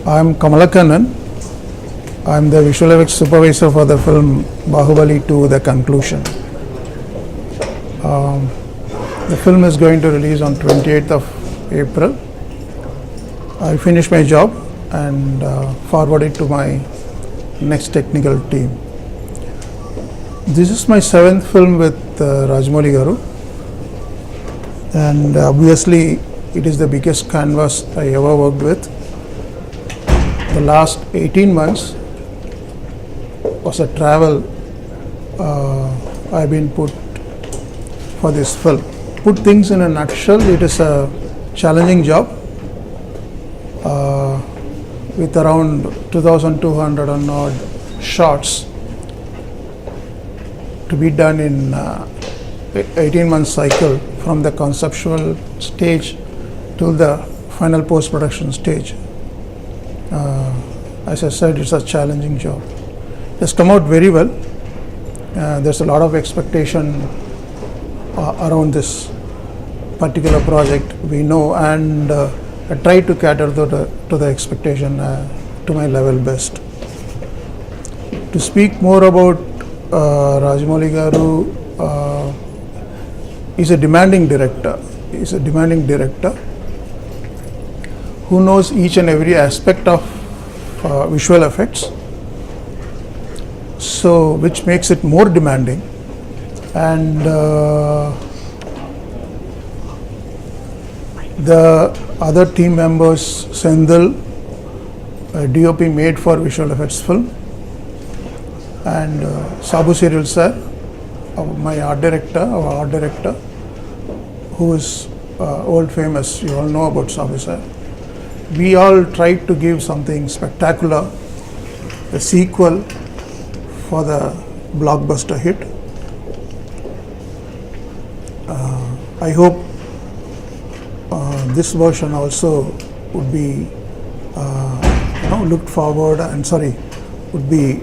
I'm Kamalakanan. I'm the visual effects supervisor for the film Bahubali 2, The Conclusion. The film is going to release on 28th of April. I finished my job and forward it to my next technical team. This is my 7th film with Rajamouli Garu, and obviously it is the biggest canvas I ever worked with. The last 18 months was a travel I've been put for this film. Put things in a nutshell, it is a challenging job with around 2,200 and odd shots to be done in 18-month cycle from the conceptual stage to the final post-production stage. As I said, it's a challenging job. It's come out very well. There's a lot of expectation around this particular project, we know, and I try to cater to the expectation to my level best. To speak more about Rajamouli Garu, is a demanding director. He's a demanding director who knows each and every aspect of visual effects, so which makes it more demanding. And the other team members, Sendil, DOP made for visual effects film, and Sabu Serial sir, my art director, our art director, who is world famous. You all know about Sabu sir. We all tried to give something spectacular, a sequel for the blockbuster hit. I hope this version also would be looked forward and would be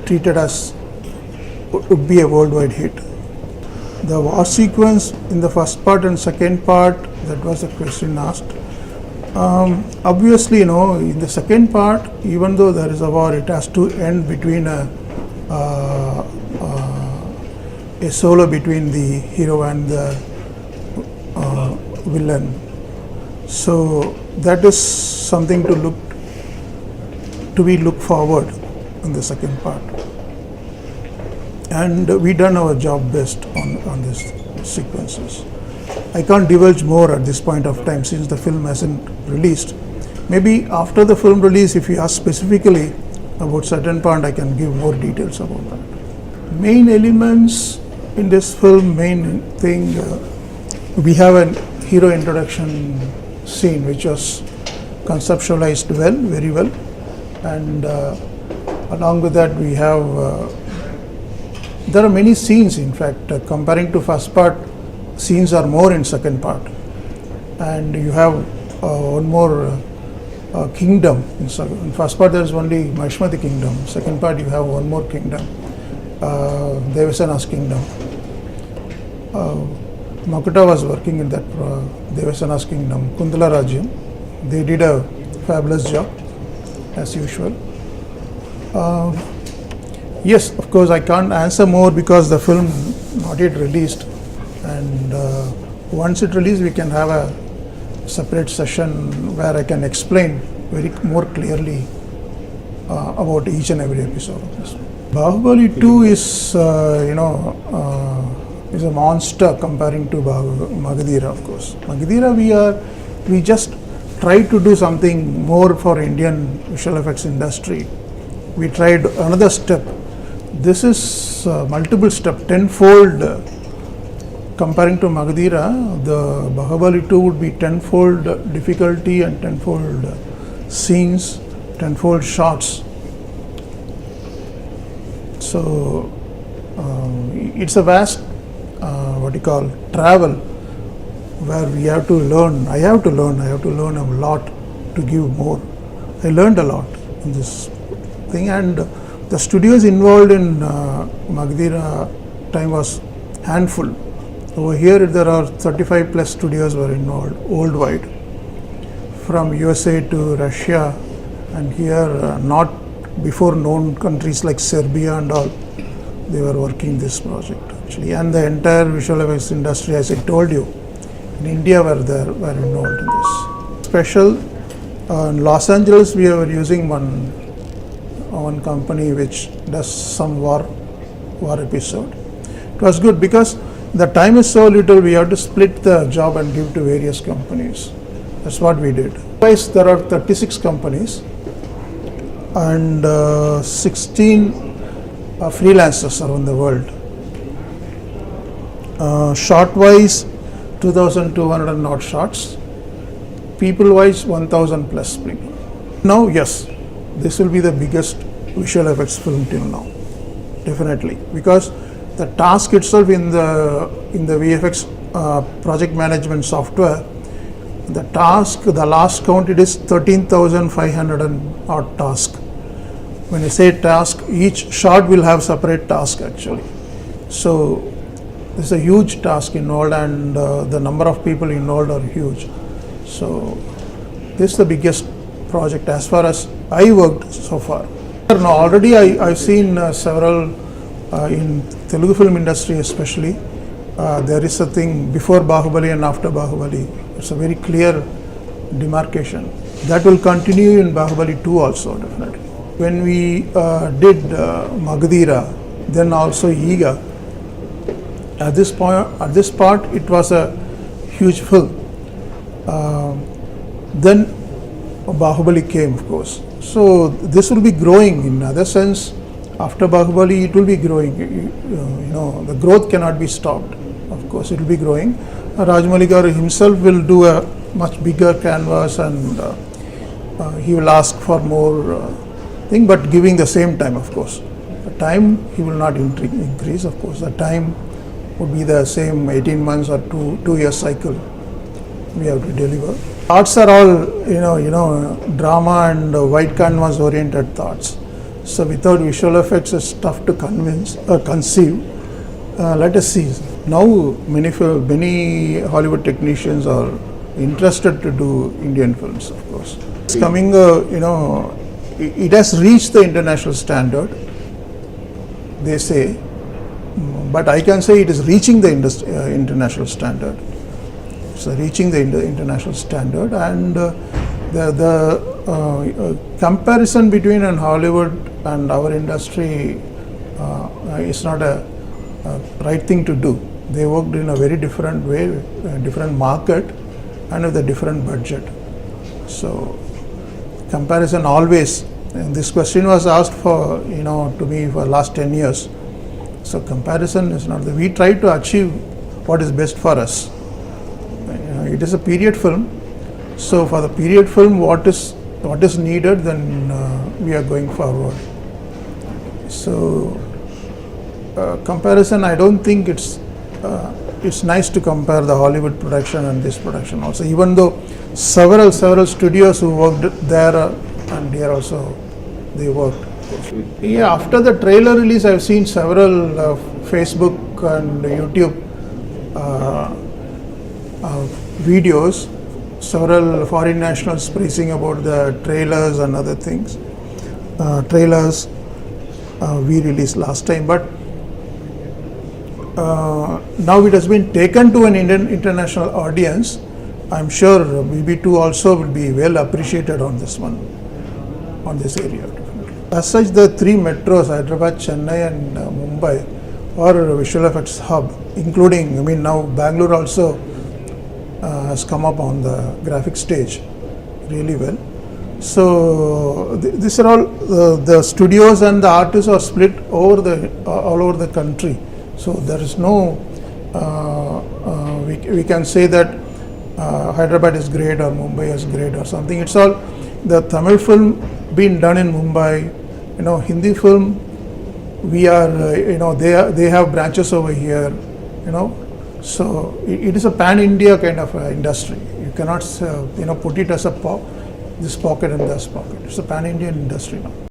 treated as would be a worldwide hit. The war sequence in the first part and second part, that was the question asked. Obviously, in the second part, even though there is a war, it has to end between a solo between the hero and the villain. So that is something to be looked forward in the second part. And we done our job best on these sequences. I can't divulge more at this point of time since the film hasn't released. Maybe after the film release, if you ask specifically about certain part, I can give more details about that. Main elements in this film, main thing, we have a hero introduction scene which was conceptualized well, very well, and along with that we have there are many scenes. In fact, comparing to first part, scenes are more in second part, and you have one more kingdom. In first part there is only Mahishmati kingdom. Second part you have one more kingdom, Devasana's kingdom. Makuta was working in that Devasana's kingdom, Kundala Rajyam. They did a fabulous job as usual. Yes, of course I can't answer more because the film not yet released, and once it released we can have a separate session where I can explain more clearly about each and every episode of this. Bahubali 2 is is a monster comparing to Magadhira, of course. Magadhira we just try to do something more for Indian visual effects industry. We tried another step. This is multiple step, tenfold. Comparing to Magadhira, the Bahubali 2 would be tenfold difficulty and tenfold scenes, tenfold shots. So it's a vast travel where we have to learn. I have to learn a lot to give more. I learned a lot in this thing, and the studios involved in Magadhira time was handful. Over here there are 35 plus studios were involved worldwide. from USA to Russia, and here not before known countries like Serbia and all, they were working this project actually, and the entire visual effects industry, as I told you, in India were involved in this. Special in Los Angeles, we were using one company which does some war episode. It was good because the time is so little, we have to split the job and give to various companies. That's what we did. Otherwise, there are 36 companies and 16 freelancers around the world. Short-wise, 2,200 odd shots. People-wise, 1,000 plus people. Now, yes, this will be the biggest visual effects film till now, definitely, because the task itself in the VFX project management software, the task, the last count, it is 13,500 and odd task. When I say task, each shot will have separate task actually. So there's a huge task involved, and the number of people involved are huge. So this is the biggest project as far as I worked so far. Now already I've seen several in Telugu film industry especially. There is a thing before Bahubali and after Bahubali. It's a very clear demarcation. That will continue in Bahubali 2 also, definitely. When we did Magadira, then also Iga, at this part, it was a huge film. Then Bahubali came, of course. So this will be growing in other sense. After Bahubali, it will be growing. You know, the growth cannot be stopped. Of course, it will be growing. Rajamouli Garu himself will do a much bigger canvas, and he will ask for more thing, but giving the same time, of course. The time he will not increase, of course. The time would be the same 18 months or 2 year cycle we have to deliver. Thoughts are all, you know, drama and white canvas oriented thoughts. So without visual effects, it's tough to conceive. Let us see. Now many Hollywood technicians are interested to do Indian films, of course. It's coming, it has reached the international standard, they say, but I can say it is reaching the international standard. It's reaching the international standard, and the comparison between Hollywood and our industry is not a right thing to do. They worked in a very different way, a different market, and with a different budget. So comparison always, and this question was asked for, to me for last 10 years. So comparison is not we try to achieve what is best for us. It is a period film. So for the period film, what is needed, then we are going forward. So comparison, I don't think it's nice to compare the Hollywood production and this production also, even though several studios who worked there and here also they worked. Yeah, after the trailer release, I've seen several Facebook and YouTube videos, several foreign nationals praising about the trailers and other things. Trailers we released last time, but now it has been taken to an international audience. I'm sure BB2 also will be well appreciated on this one, on this area. As such, the three metros, Hyderabad, Chennai and Mumbai, are visual effects hub, including, now Bangalore also has come up on the graphic stage really well. So these are all the studios, and the artists are split all over the country. So there is no, we can say that Hyderabad is great or Mumbai is great or something. It's all the Tamil film being done in Mumbai, Hindi film, we are, they have branches over here, So it is a pan-India kind of industry. You cannot, put it as this pocket and this pocket. It's a pan-Indian industry now.